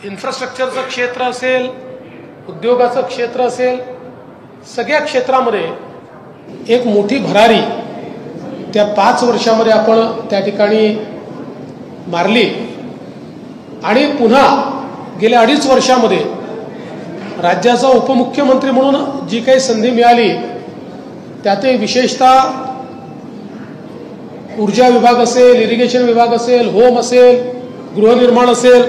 इन्फ्रास्ट्रक्चरचं क्षेत्र असेल, उद्योगाचं क्षेत्र असेल, सगळ्या क्षेत्रामध्ये एक मोठी भरारी त्या 5 वर्षामध्ये आपण त्या ठिकाणी मारली आणि पुन्हा गेल्या 2.5 वर्षामध्ये राज्याचा उपमुख्यमंत्री म्हणून जी काही संधी मिळाली त्यातही विशेषतः ऊर्जा विभाग असेल, इरिगेशन विभाग असेल, होम असेल, गृहनिर्माण असेल,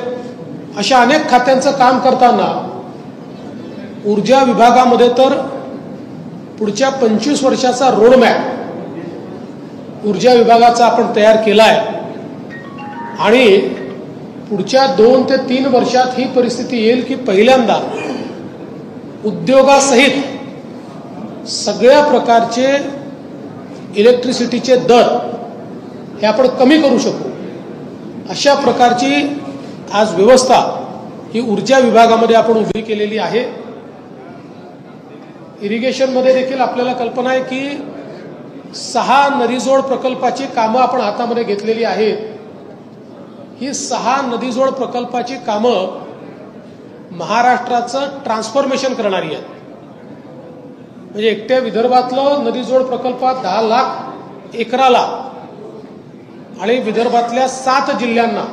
अशा अनेक खात्यांचं काम करताना ऊर्जा विभागामध्ये तर पुढच्या 25 वर्षाचा रोडमॅप ऊर्जा विभागाचा आपण तयार केला आहे आणि पुढच्या 2 ते 3 वर्षात ही परिस्थिती येईल की पहिल्यांदा उद्योगासहित सगळ्या प्रकारचे इलेक्ट्रिसिटीचे दर हे आपण कमी करू शकू अशा प्रकारची आज व्यवस्था ही ऊर्जा विभागामध्ये आपण उभी केलेली आहे। इरिगेशनमध्ये देखील आपल्याला कल्पना आहे की 6 नदीजोड प्रकल्पाची कामं आपण हातामध्ये घेतलेली आहेत। ही 6 नदीजोड प्रकल्पाची कामं महाराष्ट्राचं ट्रान्सफॉर्मेशन करणारी आहेत। म्हणजे एकट्या विदर्भातलं नदीजोड प्रकल्पात 10 लाख एकराला आणि विदर्भातल्या 7 जिल्ह्यांना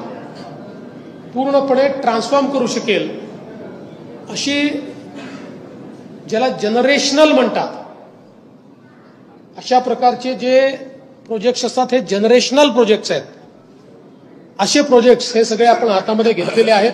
पूर्णपणे ट्रान्सफॉर्म करू शकेल अशी, ज्याला जनरेशनल म्हणतात, अशा प्रकारचे जे प्रोजेक्ट्स असतात हे जनरेशनल प्रोजेक्ट्स आहेत। असे प्रोजेक्ट्स हे सगळे आपण हातामध्ये घेतलेले आहेत।